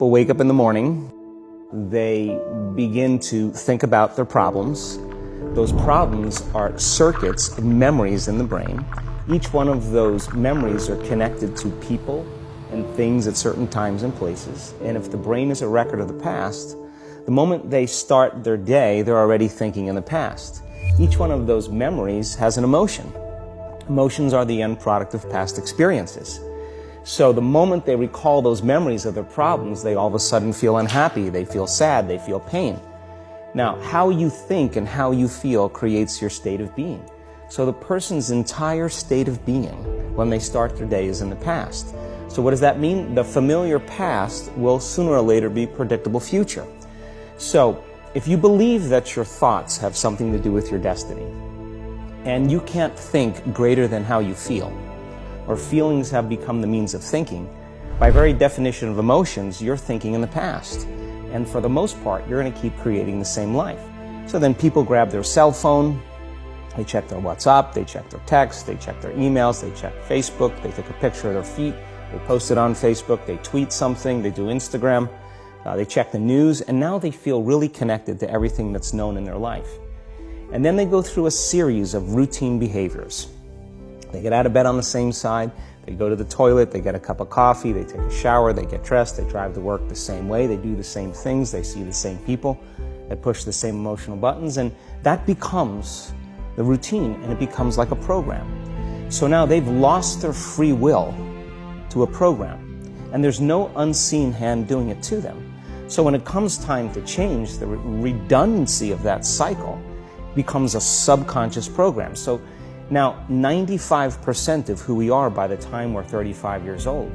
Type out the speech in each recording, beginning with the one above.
People wake up in the morning, they begin to think about their problems. Those problems are circuits, memories in the brain. Each one of those memories are connected to people and things at certain times and places. And if the brain is a record of the past, the moment they start their day, they're already thinking in the past. Each one of those memories has an emotion. Emotions are the end product of past experiences. So the moment they recall those memories of their problems, they all of a sudden feel unhappy, they feel sad, they feel pain. Now, how you think and how you feel creates your state of being. So the person's entire state of being when they start their day is in the past. So what does that mean? The familiar past will sooner or later be predictable future. So if you believe that your thoughts have something to do with your destiny, and you can't think greater than how you feel, or feelings have become the means of thinking, by very definition of emotions, you're thinking in the past. And for the most part, you're going to keep creating the same life. So then people grab their cell phone, they check their WhatsApp, they check their text, they check their emails, they check Facebook, they take a picture of their feet, they post it on Facebook, they tweet something, they do Instagram, they check the news, and now they feel really connected to everything that's known in their life. And then they go through a series of routine behaviors. They get out of bed on the same side, they go to the toilet, they get a cup of coffee, they take a shower, they get dressed, they drive to work the same way, they do the same things, they see the same people, they push the same emotional buttons, and that becomes the routine, and it becomes like a program. So now they've lost their free will to a program, and there's no unseen hand doing it to them. So when it comes time to change, the redundancy of that cycle becomes a subconscious program. So now 95% of who we are by the time we're 35 years old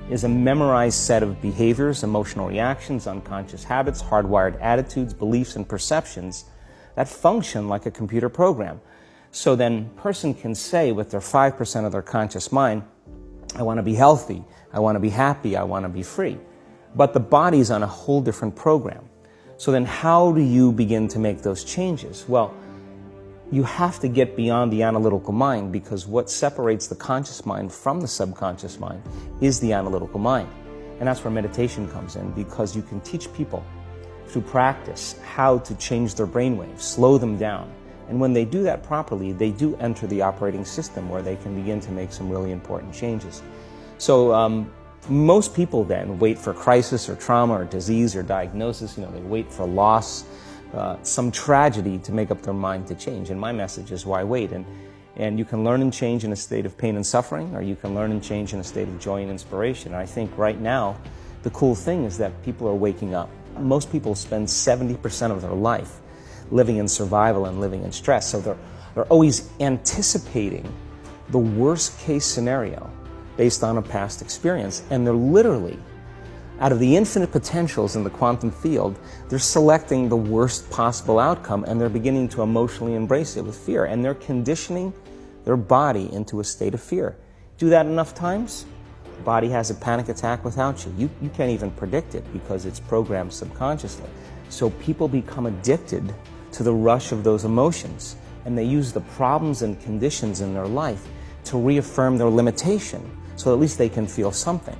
is a memorized set of behaviors, emotional reactions, unconscious habits, hardwired attitudes, beliefs, and perceptions that function like a computer program. So then a person can say with their 5% of their conscious mind, I want to be healthy, I want to be happy, I want to be free. But the body's on a whole different program. So then how do you begin to make those changes? Well, you have to get beyond the analytical mind, because what separates the conscious mind from the subconscious mind is the analytical mind. And that's where meditation comes in, because you can teach people through practice how to change their brainwaves, slow them down. And when they do that properly, they do enter the operating system where they can begin to make some really important changes. So most people then wait for crisis or trauma or disease or diagnosis. They wait for loss, some tragedy to make up their mind to change. And my message is, why wait? And you can learn and change in a state of pain and suffering, or you can learn and change in a state of joy and inspiration. And I think right now, the cool thing is that people are waking up. Most people spend 70% of their life living in survival and living in stress. So they're always anticipating the worst case scenario based on a past experience. And they're literally, out of the infinite potentials in the quantum field, they're selecting the worst possible outcome, and they're beginning to emotionally embrace it with fear. And they're conditioning their body into a state of fear. Do that enough times, the body has a panic attack without you. You can't even predict it because it's programmed subconsciously. So people become addicted to the rush of those emotions, and they use the problems and conditions in their life to reaffirm their limitation, so at least they can feel something.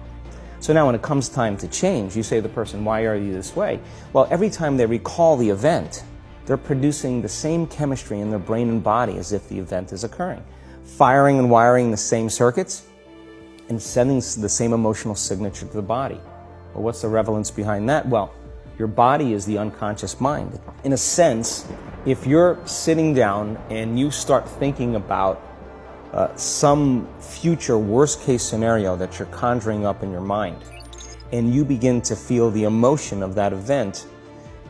So now when it comes time to change, you say to the person, why are you this way? Well, every time they recall the event, they're producing the same chemistry in their brain and body as if the event is occurring, firing and wiring the same circuits and sending the same emotional signature to the body. Well, what's the relevance behind that? Well, your body is the unconscious mind. In a sense, if you're sitting down and you start thinking about some future worst-case scenario that you're conjuring up in your mind, and you begin to feel the emotion of that event,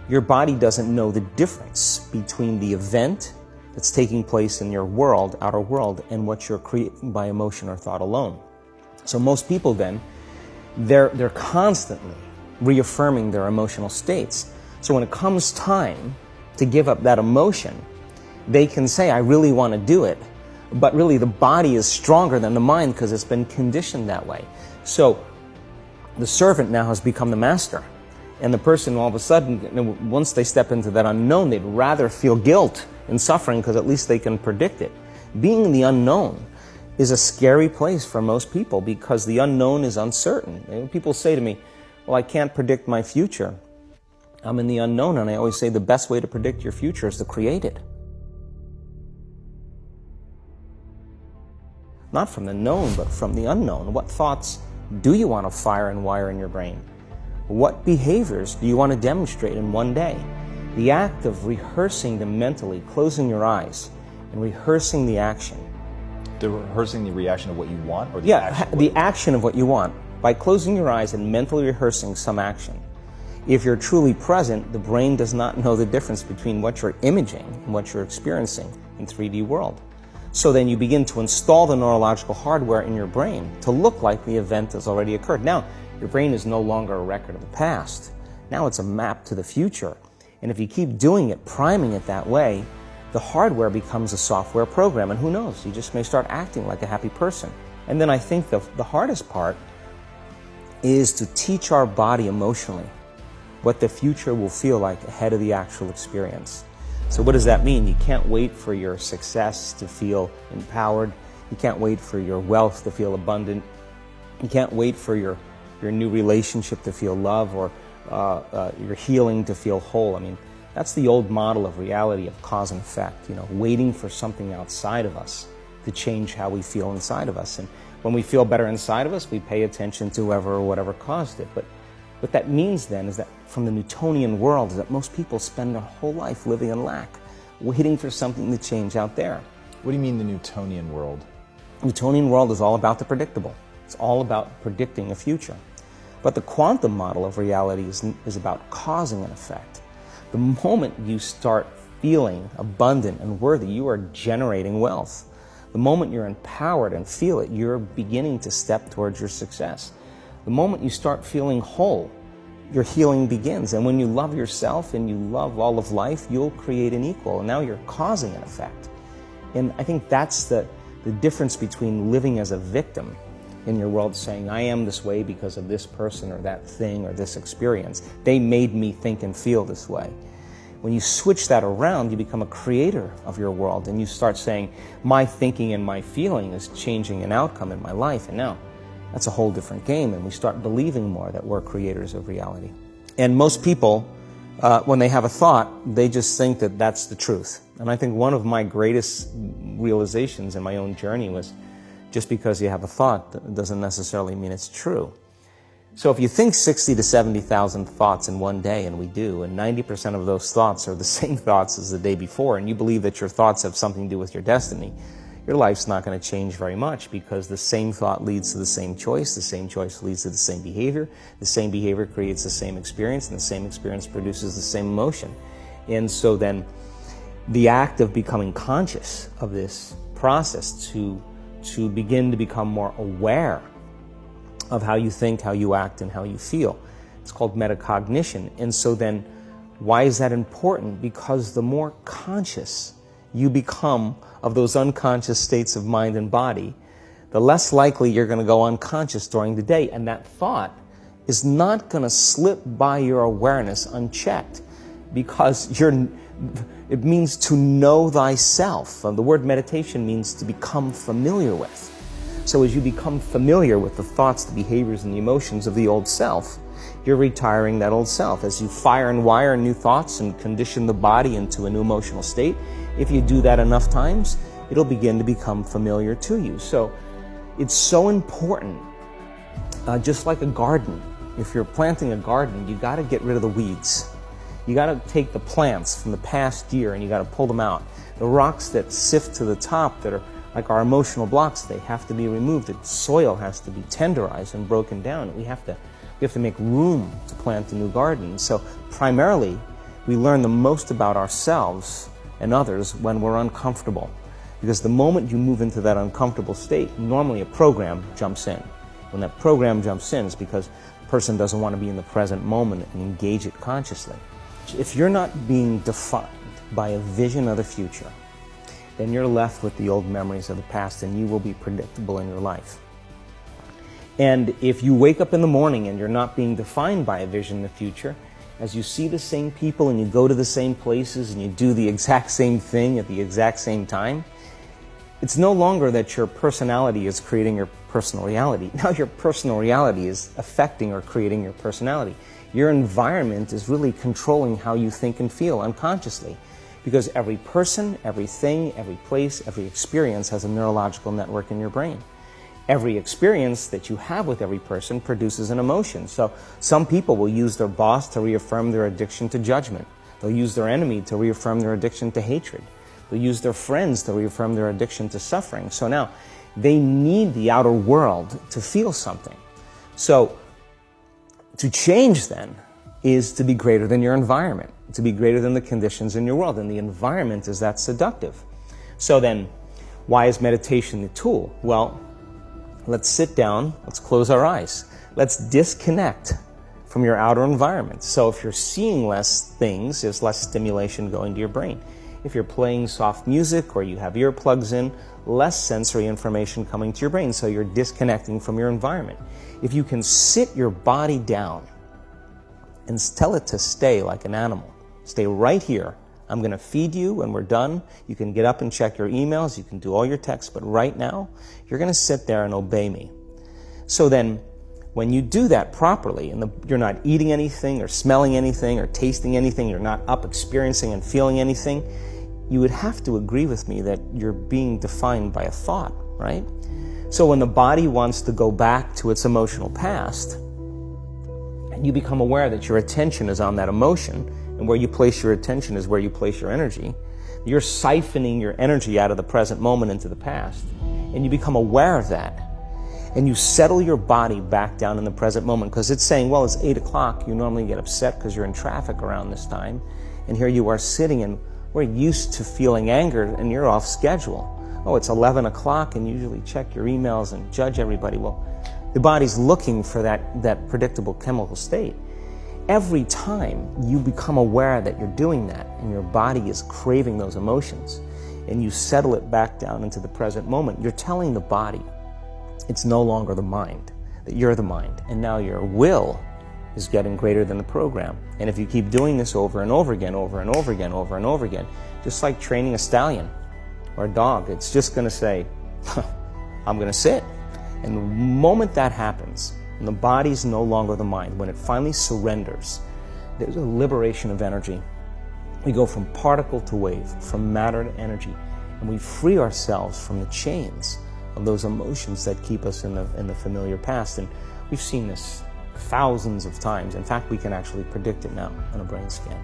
your body doesn't know the difference between the event that's taking place in your world, outer world, and what you're creating by emotion or thought alone. So most people then, they're constantly reaffirming their emotional states. So when it comes time to give up that emotion, they can say, I really want to do it. But really the body is stronger than the mind because it's been conditioned that way. So the servant now has become the master. And the person all of a sudden, once they step into that unknown, they'd rather feel guilt and suffering because at least they can predict it. Being in the unknown is a scary place for most people because the unknown is uncertain. People say to me, well, I can't predict my future. I'm in the unknown, and I always say the best way to predict your future is to create it. Not from the known, but from the unknown. What thoughts do you want to fire and wire in your brain? What behaviors do you want to demonstrate in one day? The act of rehearsing them mentally, closing your eyes, and rehearsing the action. Rehearsing the reaction of what you want? Or the action of what you want. By closing your eyes and mentally rehearsing some action. If you're truly present, the brain does not know the difference between what you're imaging and what you're experiencing in 3D world. So then you begin to install the neurological hardware in your brain to look like the event has already occurred. Now, your brain is no longer a record of the past. Now it's a map to the future. And if you keep doing it, priming it that way, the hardware becomes a software program. And who knows, you just may start acting like a happy person. And then I think the hardest part is to teach our body emotionally what the future will feel like ahead of the actual experience. So what does that mean? You can't wait for your success to feel empowered. You can't wait for your wealth to feel abundant. You can't wait for your new relationship to feel love, or your healing to feel whole. I mean, that's the old model of reality, of cause and effect, waiting for something outside of us to change how we feel inside of us. And when we feel better inside of us, we pay attention to whoever or whatever caused it. But what that means then is that from the Newtonian world is that most people spend their whole life living in lack, waiting for something to change out there. What do you mean the Newtonian world? Newtonian world is all about the predictable. It's all about predicting a future. But the quantum model of reality is about causing an effect. The moment you start feeling abundant and worthy, you are generating wealth. The moment you're empowered and feel it, you're beginning to step towards your success. The moment you start feeling whole, your healing begins. And when you love yourself and you love all of life, you'll create an equal. And now you're causing an effect. And I think that's the difference between living as a victim in your world, saying, I am this way because of this person or that thing or this experience. They made me think and feel this way. When you switch that around, you become a creator of your world, and you start saying, my thinking and my feeling is changing an outcome in my life. And now that's a whole different game, and we start believing more that we're creators of reality. And most people, when they have a thought, they just think that that's the truth. And I think one of my greatest realizations in my own journey was, just because you have a thought doesn't necessarily mean it's true. So if you think 60 to 70,000 thoughts in one day, and we do, and 90% of those thoughts are the same thoughts as the day before, and you believe that your thoughts have something to do with your destiny, your life's not going to change very much, because the same thought leads to the same choice leads to the same behavior creates the same experience, and the same experience produces the same emotion. And so then the act of becoming conscious of this process to begin to become more aware of how you think, how you act, and how you feel, it's called metacognition. And so then why is that important? Because the more conscious you become of those unconscious states of mind and body, the less likely you're going to go unconscious during the day. And that thought is not going to slip by your awareness unchecked, because it means to know thyself. The word meditation means to become familiar with. So as you become familiar with the thoughts, the behaviors, and the emotions of the old self, you're retiring that old self. As you fire and wire new thoughts and condition the body into a new emotional state, if you do that enough times, it'll begin to become familiar to you. So it's so important, just like a garden. If you're planting a garden, you got to get rid of the weeds. You got to take the plants from the past year and you got to pull them out. The rocks that sift to the top that are like our emotional blocks, they have to be removed. The soil has to be tenderized and broken down. We have to make room to plant a new garden. So primarily, we learn the most about ourselves and others when we're uncomfortable. Because the moment you move into that uncomfortable state, normally a program jumps in. When that program jumps in, it's because the person doesn't want to be in the present moment and engage it consciously. If you're not being defined by a vision of the future, then you're left with the old memories of the past, and you will be predictable in your life. And if you wake up in the morning and you're not being defined by a vision in the future, as you see the same people and you go to the same places and you do the exact same thing at the exact same time, it's no longer that your personality is creating your personal reality. Now your personal reality is affecting or creating your personality. Your environment is really controlling how you think and feel unconsciously. Because every person, everything, every place, every experience has a neurological network in your brain. Every experience that you have with every person produces an emotion. So some people will use their boss to reaffirm their addiction to judgment. They'll use their enemy to reaffirm their addiction to hatred. They'll use their friends to reaffirm their addiction to suffering. So now, they need the outer world to feel something. So, to change then is to be greater than your environment, to be greater than the conditions in your world. And the environment is that seductive. So then, why is meditation the tool? Well, let's sit down, let's close our eyes. Let's disconnect from your outer environment. So if you're seeing less things, there's less stimulation going to your brain. If you're playing soft music or you have earplugs in, less sensory information coming to your brain, so you're disconnecting from your environment. If you can sit your body down and tell it to stay like an animal, stay right here. I'm going to feed you when we're done. You can get up and check your emails, you can do all your texts, but right now, you're going to sit there and obey me. So then, when you do that properly, and you're not eating anything or smelling anything or tasting anything, you're not up experiencing and feeling anything, you would have to agree with me that you're being defined by a thought, right? So when the body wants to go back to its emotional past, and you become aware that your attention is on that emotion, and where you place your attention is where you place your energy, you're siphoning your energy out of the present moment into the past, and you become aware of that. And you settle your body back down in the present moment, because it's saying, well, it's 8 o'clock. You normally get upset because you're in traffic around this time. And here you are sitting, and we're used to feeling anger, and you're off schedule. Oh, it's 11 o'clock, and you usually check your emails and judge everybody. Well, the body's looking for that predictable chemical state. Every time you become aware that you're doing that, and your body is craving those emotions, and you settle it back down into the present moment, you're telling the body, it's no longer the mind, that you're the mind. And now your will is getting greater than the program. And if you keep doing this over and over again, over and over again, over and over again, just like training a stallion or a dog, it's just going to say, I'm going to sit. And the moment that happens, and the body's no longer the mind, when it finally surrenders, there's a liberation of energy. We go from particle to wave, from matter to energy, and we free ourselves from the chains of those emotions that keep us in the familiar past. And we've seen this thousands of times. In fact, we can actually predict it now on a brain scan.